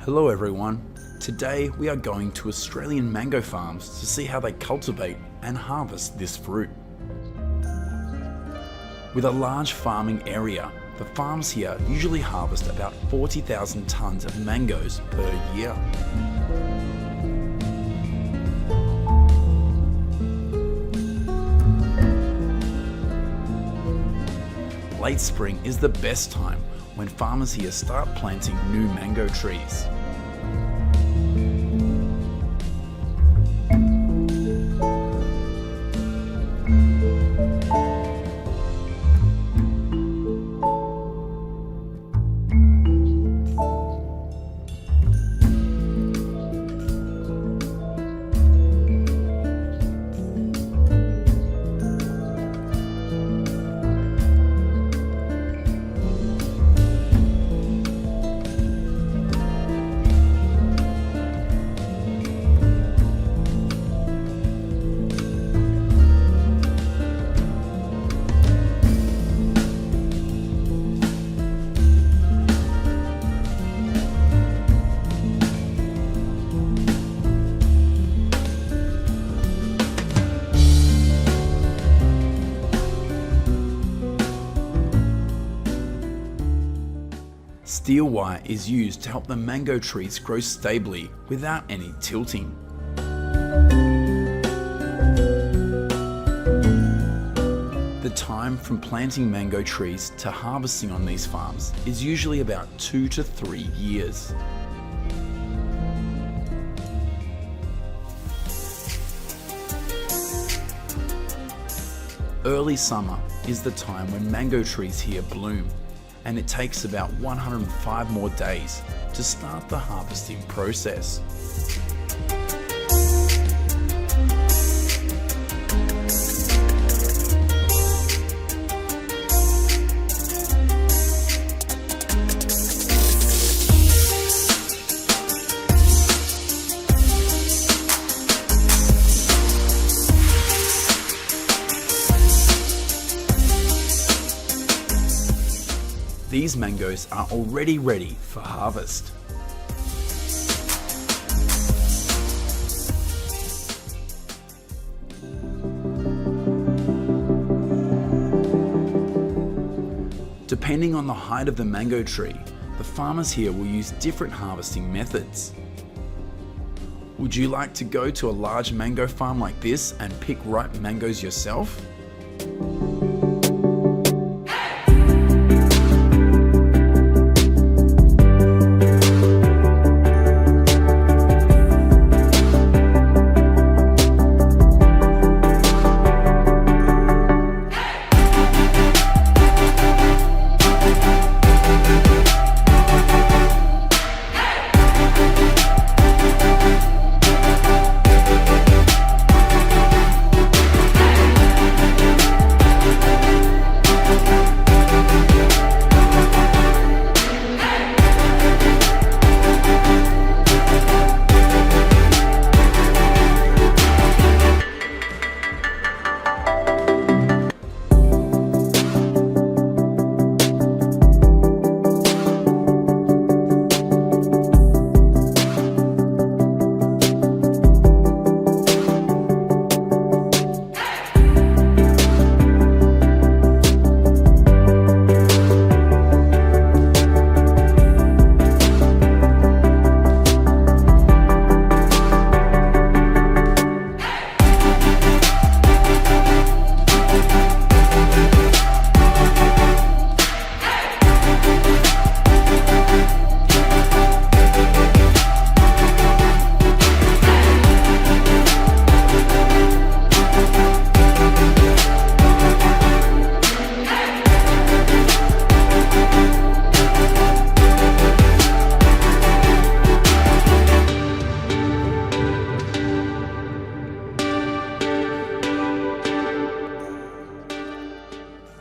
Hello everyone. Today we are going to Australian mango farms to see how they cultivate and harvest this fruit. With a large farming area, the farms here usually harvest about 40,000 tonnes of mangoes per year. Late spring is the best time when farmers here start planting new mango trees. Steel wire is used to help the mango trees grow stably without any tilting. The time from planting mango trees to harvesting on these farms is usually about 2 to 3 years. Early summer is the time when mango trees here bloom, and it takes about 105 more days to start the harvesting process. These mangoes are already ready for harvest. Depending on the height of the mango tree, the farmers here will use different harvesting methods. Would you like to go to a large mango farm like this and pick ripe mangoes yourself?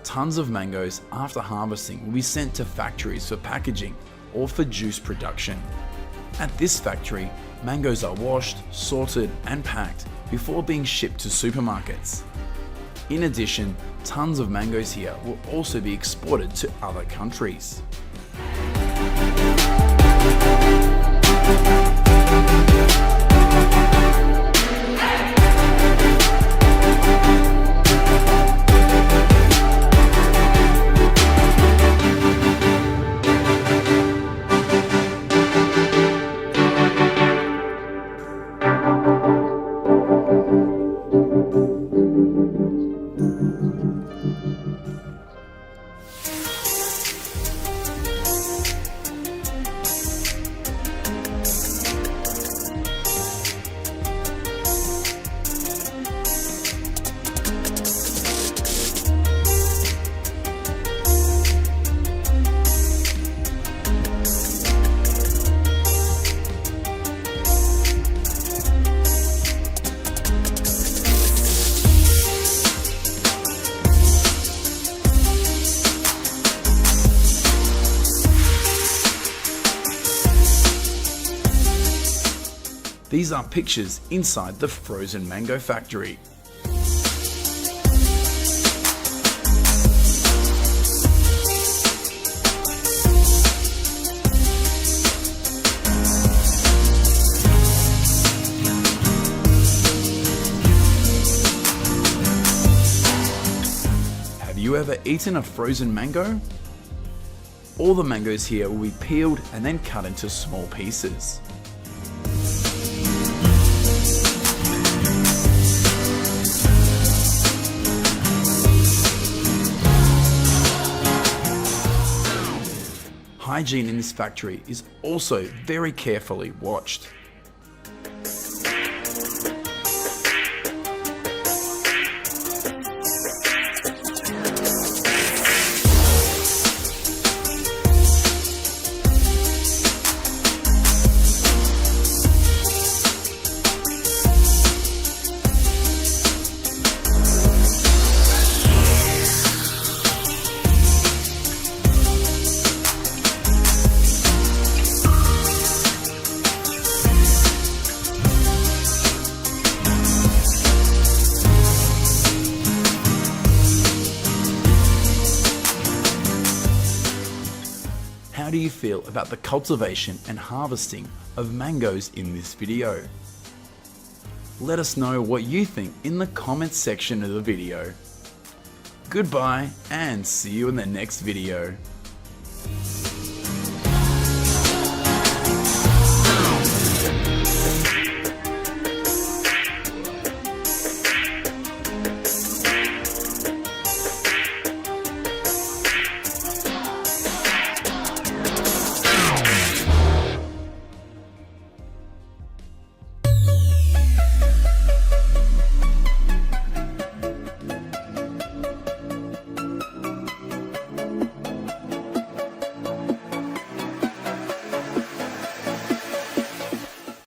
Tons of mangoes after harvesting will be sent to factories for packaging or for juice production. At this factory, mangoes are washed, sorted and packed before being shipped to supermarkets. In addition, tons of mangoes here will also be exported to other countries. These are pictures inside the frozen mango factory. Have you ever eaten a frozen mango? All the mangoes here will be peeled and then cut into small pieces. Hygiene in this factory is also very carefully watched. How do you feel about the cultivation and harvesting of mangoes in this video? Let us know what you think in the comments section of the video. Goodbye and see you in the next video.